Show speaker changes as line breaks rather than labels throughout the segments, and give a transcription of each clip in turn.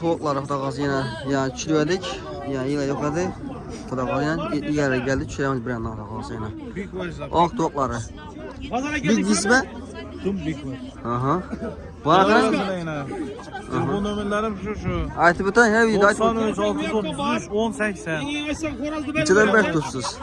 Tavuklar kudakası yine çürüyedik. Yani yine yokladı. Kudakası yine ileri geldi. Çürüyemiz bir yandan kudakası yine. Ok tavukları. Big ismi?
Tüm big var.
Aha. Bu arkadaş
telefon nömerlerim şu.
aytib o'tang, her videoda aytib
93 633 1080.
İçinden bir tutsuz.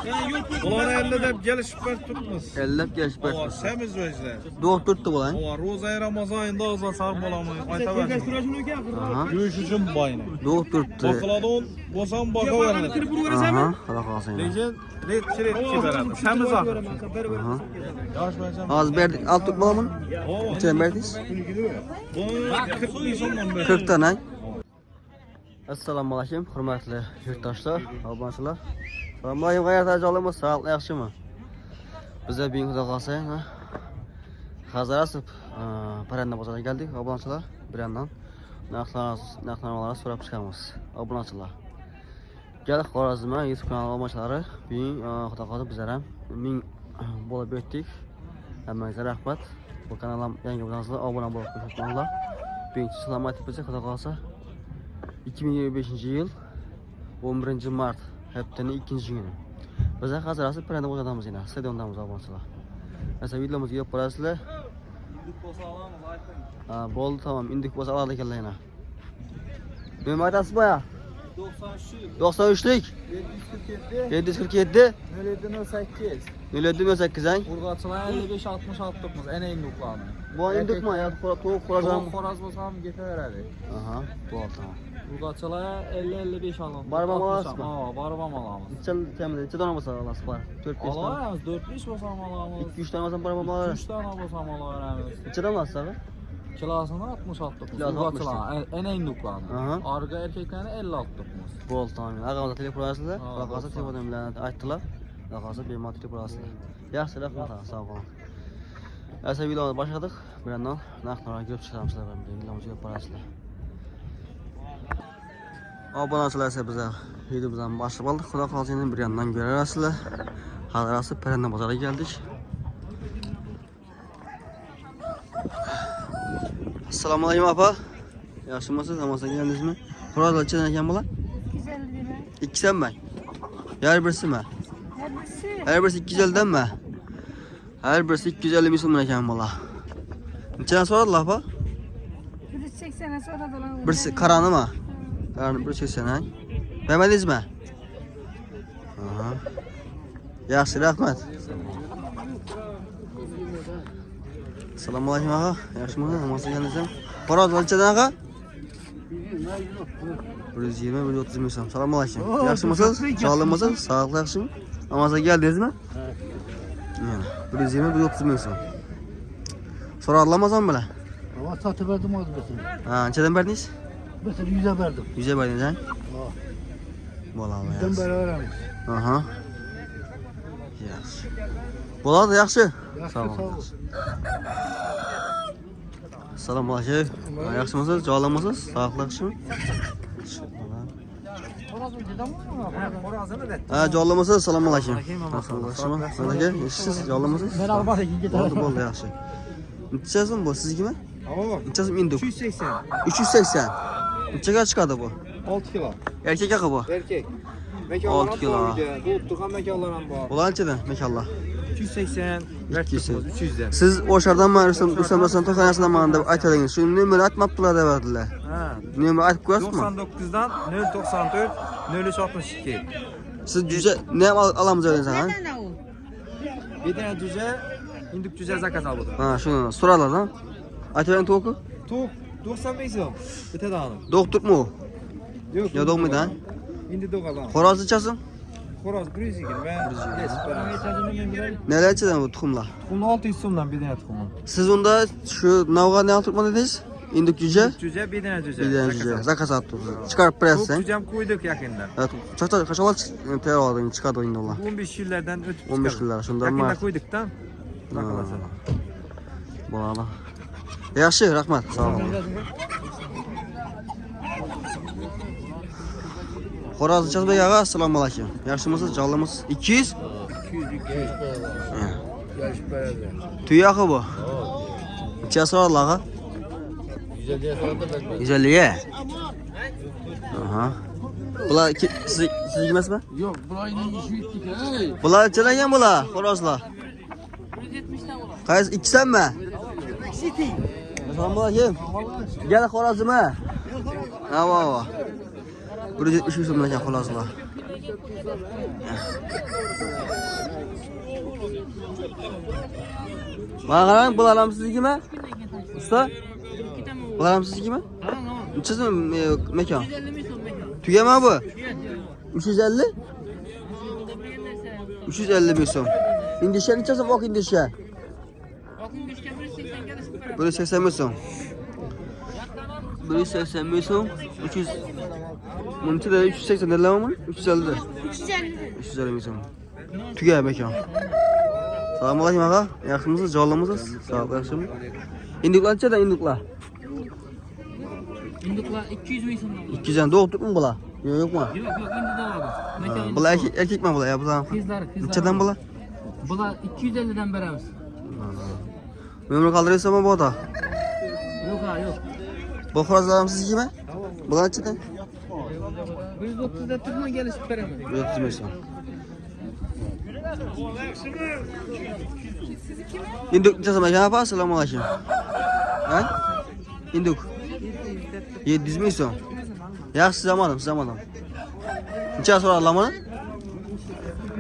Ular 50 deb gelişib bir tutmuz.
50 deb gelişib bir
Ular
tutsuz.
semiz vejde.
Doktortdu bulan.
Ular Roza Ramazan ayında ağzına sarp olamı. Aytaversin.
Aha.
Görüş için bayını.
Doktordu.
Bakıladan bosam baka verildi.
Aha. Kudakası yine.
Lekin ret ki beradi. Semiz ahır.
Aha.
Yaş vereceğim.
Az verdik, alt tutmalı mı? İçinden verdiyiz.
Bunu 40 milyondan beri.
40 tane. Assalomu alaykum, hurmatli yurtdoshlar, obunachilar. Assalomu alaykum, qayerda joyimiz, sog'lik yaxshimi? Bizlar bugun xudo qolsa, Hazarasov parranda bozoriga keldik, obunachilar. Bir yandan narxlarni so'rab chiqamiz, obunachilar. Keldik Xorazmga YouTube kanali obunachilari. Bugun xudo qolsa bizlar ham 1000 bo'lib o'tdik. Hammangizga rahmat. Bu kanalim yangi bo'lsangiz obuna bo'lib qo'yinglar. Birinchi salomat bo'lsa xudo qolsa 2025 yıl 11 Mart haftanın ikinci günü. Biz hazırası parranda bozordamiz yine. Stadiondamiz obunachilar. Mesela videomuzu yapıp borasizlar. Bo'ldi, tamam. Indik bo'lsa oladi ekanlar yana. Nima aytasiz boya? 93lik 747
0708
0708 ang.
Urg'ochilar 55 66 ene induklarni.
Bu indikmi yo to'q xo'razam?
Xo'raz bo'lsa ham ketaveradi.
Aha, bo'ldi, tamam.
Urg'ochilar 50-55 olamiz.
Barib ham olasizmi?
Ha, barib ham olamiz.
Necha dona bo'lsa olasiz bor? 4-5 dona.
Olamiz, 4-5 bo'lsa ham olamiz.
2-3 dona bo'lsa barib ham olasiz.
3 dona bo'lsa ham olaveramiz.
Nechadan olasiz abi?
Kilosini 66
Kilosi 60.
Urg'ochilar ene induklarni.
Aha.
Arga erkaklarni 56
Bo'ldi, tamam. Ag'amda telefon olasizlar. Qolsa telefonim bilan aytdilar. Qolsa bemalol telefon olasizlar. Yaxshi, rahmat, sog' bo'ling. Asa videoni boshladik. Bir yandan narxlarni ko'rib chiqamiz sizlar bilan. Videomizni ko'rib borasizlar. Obunachilar esa bizlar videomizdan boshlab oldik. Xudo qolsa endi bir yandan ko'rasizlar. Hazırası parranda bozoriga keldik. Assalomu alaykum apa. Yaxshimisiz? Namozga keldingizmi? Xo'roz nechadan ekan bular? 200 mi? Her birisimi? Her birisi 250'den mi? Her birisi 250 ming so'm ekan bular. Nechadan so'radilar apa?
180'e so'radilar.
Birisi qarani mi? Qarani 180 ha. Bermadingizmi? Aha. Yaxshi, rahmat. Assalomu alaykum ağa. Yaxshimisiz? Namozga keldingizmi? Xo'roz nechadan ağa? 120-130 ming so'm. Assalomu alaykum. Yaxshimisiz? Sog'lig'imisiz? Sog'lik yaxshimi? Namozga keldingizmi? Mana 120-130 ming so'm. So'radilarmi bilan?
Ama satı verdim az mesela.
Ha, nechadan berdingiz?
Mesela 100'e verdim.
100'e berdingiz ha? Bo'ladi.
Bizden beraber
Aha. Yaxshi. Bo'ladi, yaxshi.
Sağ ol.
Assalomu alaykum. Yaxshimisiz? Joylamisiz? Sog'lik yaxshimi? Ha, joylamisiz? Assalomu alaykum. Yaxshimi? Nega? Siz joylamisiz?
Ben almadı ki git.
Bo'ldi, yaxshi. Necha so'm bu sizgimi?
Ama
Necha so'm induk?
280.
380. Nechaga chiqadi bu?
6 kilo.
Erkek haqqi bu.
Erkek.
6 kilo.
Doğuttuğun mekanlar var.
Ulan nechadan? Mekallah.
280.
280.
300'den.
Siz o'shardanmi Rustam to'xtanasidanmi deb aytadingiz. Shu nomer aytmabdilar deyaptilar.
Ha.
Nomer aytib qo'yasizmi?
99'dan 094 0362.
Siz cüce ne alamiz dediniz ha?
Bir tane cüce, indik cüce zakaz aldım.
Ha, shuni so'radilar-da. Aytavering to'g'ri.
Tok 95 so'm. Bitta dağılım.
Doktor mu?
Yok.
Yo dokmaydi ha?
İndi doğalan.
Xo'roz nechasin?
Xo'roz 120 ve
Nelar ichidan bu tuxumlar?
Bunu 600 so'mdan bir tane tuxum.
Siz unda shu navga ne olib dedingiz? Indik cüce?
Cüce bir tane cüce.
Bir tane cüce. Zakaz olibdi. Chiqarib berasiz.
Çok cücem koyduk yakında.
Evet. Kaçalar tayyor oldun çıkardı oyunda onlar.
15 yıllardan ötüp
15 yıllar şundan
yakında
var.
koyduk da. Bakalım.
Bo'ladi. Yaxshi, rahmat. Sağ olun. Xo'roz Chazbek ağa, assalomu alaykum. Yaxshimisiz? Jonlimiz 200?
200. Yarış beraber.
Tuyağı bu. Necha so'radilar ağa?
150
150'ye sordu ben.
150'ye. Aha. Bular sizniki emasmi?
Yok, bulayning ishi bitdik. Hey.
Bular chilagan bular, xo'rozlar.
170'den ulan.
Qaysi ikkisanmi? Assalomu alaykum. Gel xo'rozimi? Ha, va. 170 so'm ekan xo'rozlar. Mana qarang, bular ham siznikimi? Usta? Bular ham siznikimi? Necha mekon?
150
Tugama
milyon mekan.
bu? 350? 350 so'm. Indisha necha so'm oq indisha?
Bakın güçken 180 gelişip beraber.
180 so'm. 180 so'm. 300 Buncha da 380 derlarmi? 350 da. 350 so'm. Tuga mekon. Assalomu alaykum aka. Yaxshimisiz? Jonlimisiz? Sog' yaxshimi? Induklarcha induklar.
Induklar 200 milyon so'mdan.
200 doğdukmu bular? Yo'qmi?
Yok indi de aldı. Mekan.
Bular erkekmi bular ya bular?
Kızlar.
Nechadan bular?
Bular 250'den beremiz.
Memnun qoldirasizmi bu ota?
Yok ha yok.
Bu xo'rozlarim siznikimi? Bular nechadan?
130'da turma gelişip beremiz.
130 so'm. Induk necha so'm ekan apa? Assalomu alaykum. Ha? Induk 700 ming so'm. Yaxshi zamanim. Necha so'radilar buni?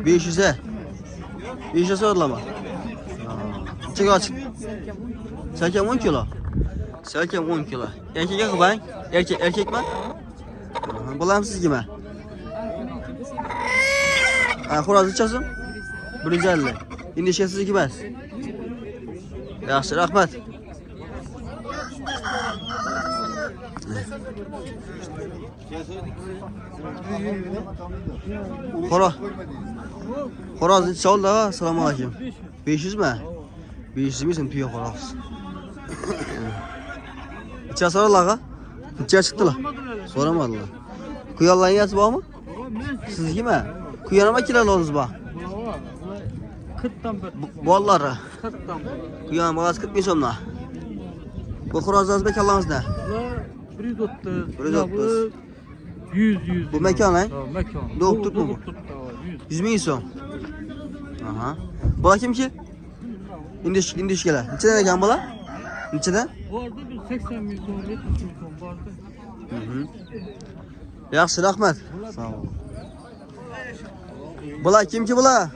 500 a. 500 so'radilarmi? Nechaga ochib? Salkam 10 kilo. Salkam 10 kilo. Erkakga qilbang. Erkakmi? Bular ham sizgimi? Ha, xo'roz nechasi? 150. Indisha sizniki emas. Yaxshi, rahmat. Xo'roz necha oldi? Assalomu alaykum. 500 mi? 500 mi sen tuya xo'roz? Necha so'radilar? Necha chiqdilar? So'ramadilar. Quyonlarning yasi bormi? Sizgimi? Quyonama kilolarimiz bor.
40'dan bir.
Bollari.
40'dan bir.
Quyon bolasi 40 ming so'mdan. Bu xo'rozlarimiz mekanlarimizda.
Ular 130.
130.
100.
Bu mekan ha?
Mekan.
Doğup tutma bu. 100 ming so'm. Aha. Bular kimki? Indishkalar. Nechadan ekan bular? Nechadan?
Vardı bir 80 milyon, 70 milyon vardı.
Yaxshi, rahmat. Sog' ol. Bular kimki bular?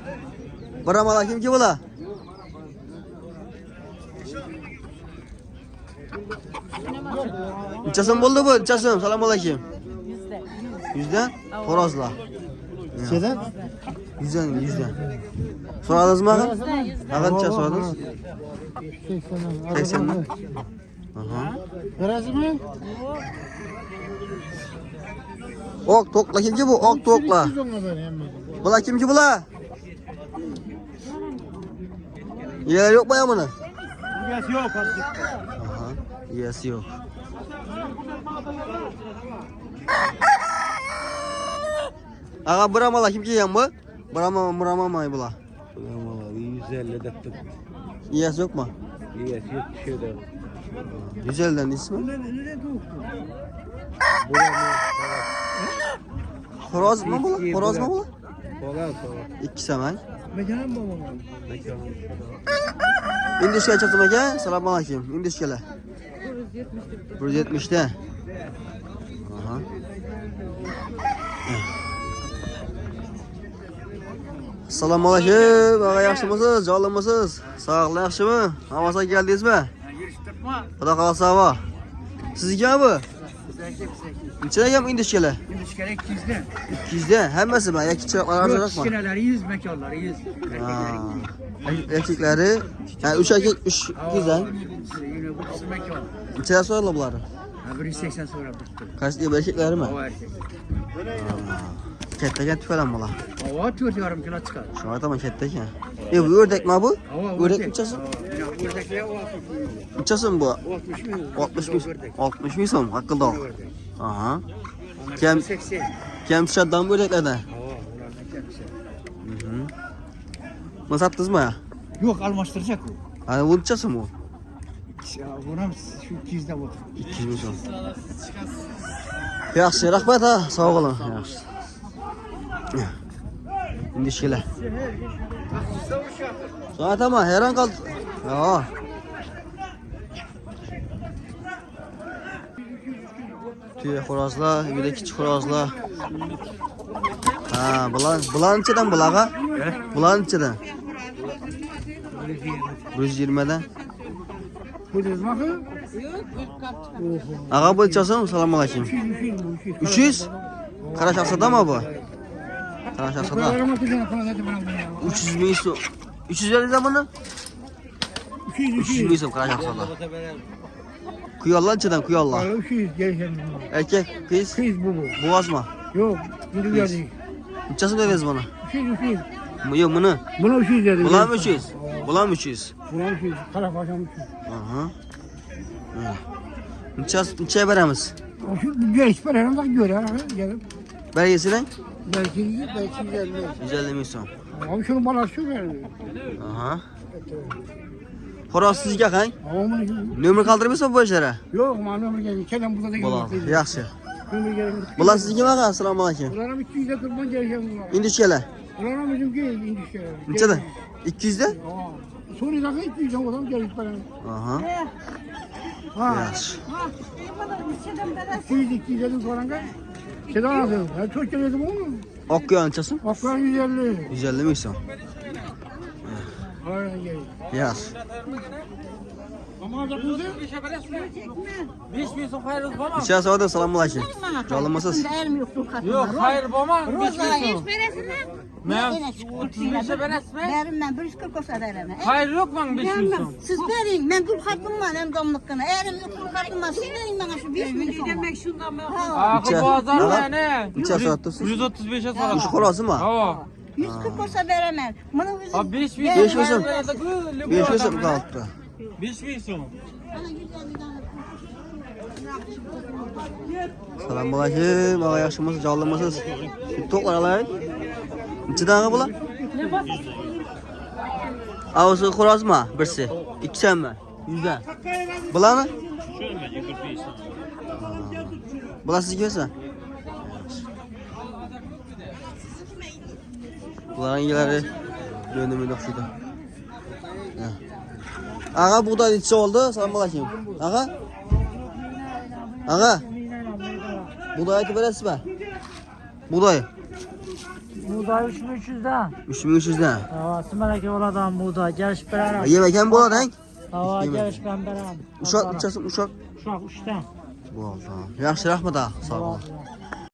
Biramolar kimki bular? Necha so'm bo'ldi bu? Necha so'm? Assalomu alaykum. 100dan? Xo'rozlar.
Nechadan?
100dan. So'radingizmi? Ag'in necha so'radingiz? 80 dan. Aha.
Birazmi?
Ok to'qlar kimki bu? Ok to'qlar. Bular kimki bular? Yer yo'qmi ya buni?
Yiyasi yok artık.
Aha. Yesi yo'q. Aga biramolar kim kelgan bu? Biramamay bular.
150 dettim.
Yesi yo'qmi?
Yiyasi yok şeyde.
150 dan deysizmi? Xo'rozmi bular? Xo'rozmi bular?
Falan.
Ikki samay.
Mekanım babam. Mekanım.
Indishka chiqdim aka. Assalomu alaykum. Indishkalar. 170 da. Aha. Assalomu alaykum. Aga yaxshimisiz? Jonlimisiz? Sog'lik yaxshimi? Havosa keldingizmi? Xudo xolasa va. Sizga bu? Nechaga indishkalar?
İndişkere 200'den.
200 da. Hammasi mi? Yoki chiroqlar
Yok,
arzonroqmi?
kişkineleri 100, mekanları 100.
Erkeklari, ha 3 erkek 3 qizdan.
Yine bu kız mekan.
Necha so'radilar bular?
Ha, 180 sonra bitti.
Qaysi erkeklarimi?
O erkek.
Katta ekan tufalan bular.
Hava atıyor yarım kilo çıkar.
Shuni aytaman katta ekan. Bu o'rdakmi bu? O'rdak nechasi?
Ördekler o 60 milyon.
Nechasi bu?
60 milyon.
60 ming.
Ördek.
60 ming so'm aqldoq.
Ördek.
Aha.
Onlar
Kem-
80.
Kam tushadidan bu o'rdaklardan.
Hava onlardan kendisi.
Buni sotdingizmi?
Yok almashtıracak o.
Ha, bu nechasi bu?
Ya bunam şu 200'de bu.
200 ming so'm. Yaxshi, rahmat ha, sog' bo'ling. Yaxshi. Indishkilar. So'rataman, hayron qoldim. Ha. Tuya xo'rozlar, uyda kichik xo'rozlar. Ha, bularnichidan bulaga? Bularnichidan. 120 dan.
Bu dizmakı?
Ağa bo'lchasin, assalomu alaykum. 300? Qara shahzodami bu? Qara shahzoda. 300 ming so'm. 350 dan buni? 300 ming so'm qara shahzoda. Kuyollarchidan kuyollar.
300 gelişen.
Erkek, kız,
Kız bu.
boğazma.
Yok. Şimdi geldi.
Neçesi veririz bunu?
300.
Yok bunu.
Buna 300 dedi.
Bulan 300. Bulan 300.
Buna 300. Kara paşam 300.
Aha. Neçeye veremiz?
Şu geliş parayla da göre ha. Gelip.
Belgesiyle?
Belki 150.
150 ming so'm.
Abi şunun balası şu verdi.
Aha. Xo'roz sizga qang?
Ama
Nomer qoldirmaysiz bu ishlara?
yok malum geldi. Kelam burada da
Bo'ladi.
geldi.
Yaxshi.
Nomer geldi.
Bular sizga nima? Assalomu alaykum.
Bunlara 200'de kurban gelişen bunlar.
Indishkalar.
Bunlara bizimki indişe.
Nechadan? 200 dan?
Suriye'deki 200'den adam gelip bana.
Aha.
Ha.
Yaxshi.
200'den sonra da sedan aldım. Ben çok geledim onu.
Okkuyon neçesi?
Aklan 150.
150 ming so'm.
Aynen geldi.
Yaxshi.
Ama da kızı.
5000 so'm xayringiz bormi?
Necha so'radi? Assalomu alaykum. Jonimisiz?
Yo'q, xayr bormi? 5000
Roza
so'm.
hiç veresine.
Men
Yine şu
35'e berasizmi?
Verim ben 140 olsa veremem.
Xayr yo'q men 5000 so'm.
Siz verin, ben kul hakkım var hem domlukkana. Eğerim yok kul hakkım var, siz verin bana şu 5 bin so'm. Demek şundan ben.
Axı bozor meni.
Necha so'rabsiz?
135'e
Uch
so'radim.
xo'rozimi?
Ha.
140 olsa veremem. Bunu bizim...
Ha 5000
Besh ming so'm.
5
5 ming so'm qolibdi.
5000 so'm.
Assalomu alaykum. Ağa yaxshimisiz? Jonimisiz? To'qlar alay. Nechadan bular? Avsi xo'rozmi? Birsi. Ikkisanmi? 100 dan. Bularni? Bular sizga bersa? Bularning egilari yönümünü o'xshaydi. Ağa buğday necha oldu? Assalomu alaykum. Ağa? Ağa? Buğday aytib berasizmi? Buğday.
Buğday 3300'dan.
3300 dan.
Ha, simalaka bo'ladigan buğday kelishib beraman.
Yem ekan bo'ladi, hang?
Ha, kelishib ham beraman.
Ushok nechasi? Ushok.
Ushok 3 dan.
Bo'ldi. Yaxshi, rahmat. Sog' bo'ling.